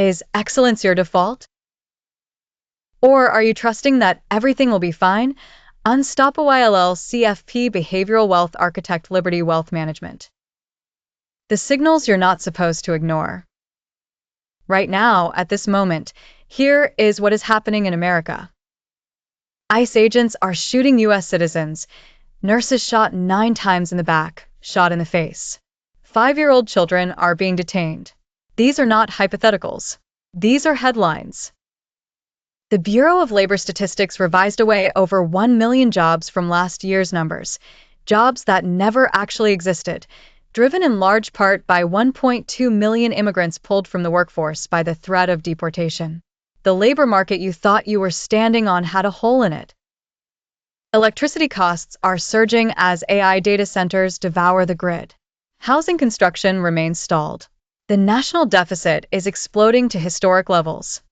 Is excellence your default? Or are you trusting that everything will be fine? Unstoppable CFP Behavioral Wealth Architect Liberty Wealth Management. The signals you're not supposed to ignore. Right now, at this moment, here is what is happening in America. ICE agents are shooting U.S. citizens. Nurses shot 9 times in the back, shot in the face. 5-year-old children are being detained. These are not hypotheticals. These are headlines. The Bureau of Labor Statistics revised away over 1 million jobs from last year's numbers, jobs that never actually existed, driven in large part by 1.2 million immigrants pulled from the workforce by the threat of deportation. The labor market you thought you were standing on had a hole in it. Electricity costs are surging as AI data centers devour the grid. Housing construction remains stalled. The national deficit is exploding to historic levels.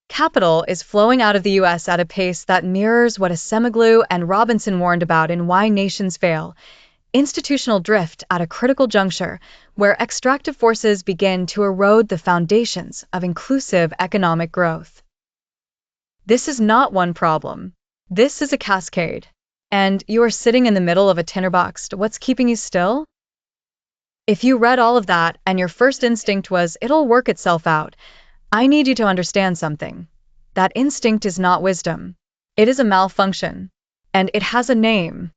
Capital is flowing out of the U.S. at a pace that mirrors what Acemoglu and Robinson warned about in Why Nations Fail: institutional drift at a critical juncture where extractive forces begin to erode the foundations of inclusive economic growth. This is not one problem. This is a cascade. And you are sitting in the middle of a tinderbox. What's keeping you still? If you read all of that and your first instinct was, it'll work itself out, I need you to understand something. That instinct is not wisdom. It is a malfunction. And it has a name.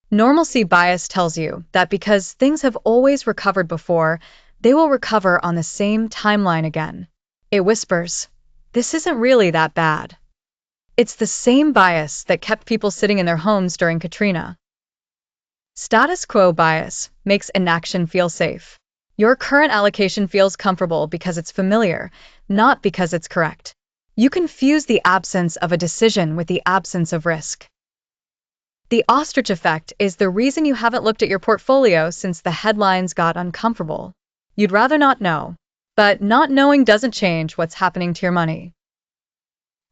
Normalcy bias tells you that because things have always recovered before, they will recover on the same timeline again. It whispers, this isn't really that bad. It's the same bias that kept people sitting in their homes during Katrina. Status quo bias makes inaction feel safe. Your current allocation feels comfortable because it's familiar, not because it's correct. You confuse the absence of a decision with the absence of risk. The ostrich effect is the reason you haven't looked at your portfolio since the headlines got uncomfortable. You'd rather not know. But not knowing doesn't change what's happening to your money.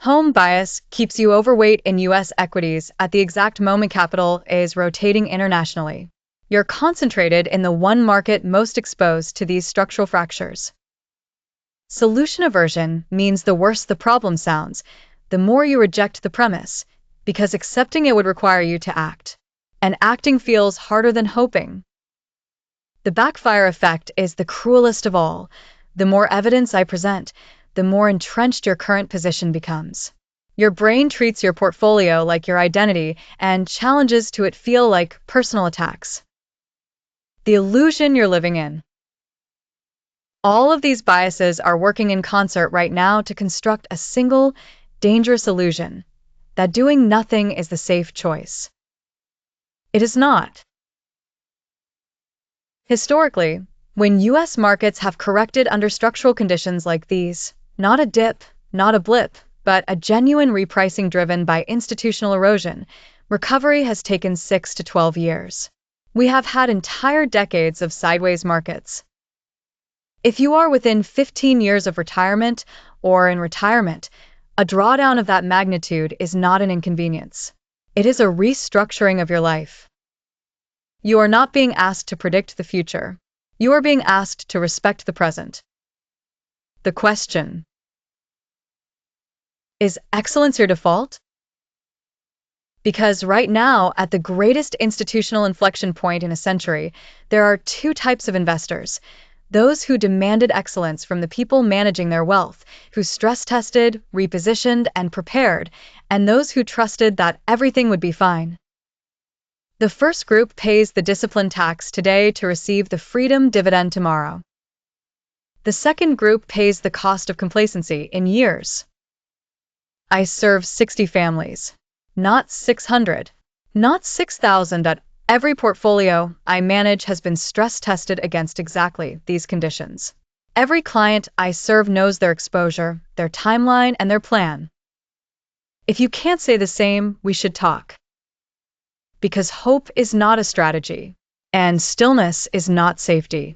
Home bias keeps you overweight in U.S. equities at the exact moment capital is rotating internationally. You're concentrated in the one market most exposed to these structural fractures. Solution aversion means the worse the problem sounds, the more you reject the premise, because accepting it would require you to act. And acting feels harder than hoping. The backfire effect is the cruelest of all. The more evidence I present, the more entrenched your current position becomes. Your brain treats your portfolio like your identity, and challenges to it feel like personal attacks. The illusion you're living in. All of these biases are working in concert right now to construct a single, dangerous illusion that doing nothing is the safe choice. It is not. Historically, when U.S. markets have corrected under structural conditions like these, not a dip, not a blip, but a genuine repricing driven by institutional erosion, recovery has taken 6 to 12 years. We have had entire decades of sideways markets. If you are within 15 years of retirement or in retirement, a drawdown of that magnitude is not an inconvenience. It is a restructuring of your life. You are not being asked to predict the future. You are being asked to respect the present. The question: is excellence your default? Because right now, at the greatest institutional inflection point in a century, there are 2 types of investors: those who demanded excellence from the people managing their wealth, who stress-tested, repositioned, and prepared, and those who trusted that everything would be fine. The first group pays the discipline tax today to receive the freedom dividend tomorrow. The second group pays the cost of complacency in years. I serve 60 families. Not 600, not 6,000. Every portfolio I manage has been stress-tested against exactly these conditions. Every client I serve knows their exposure, their timeline, and their plan. If you can't say the same, we should talk. Because hope is not a strategy, and stillness is not safety.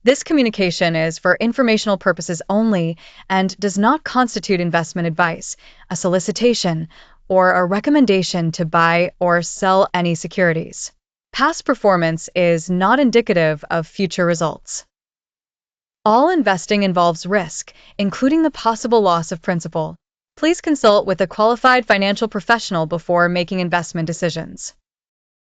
This communication is for informational purposes only and does not constitute investment advice, a solicitation, or a recommendation to buy or sell any securities. Past performance is not indicative of future results. All investing involves risk, including the possible loss of principal. Please consult with a qualified financial professional before making investment decisions.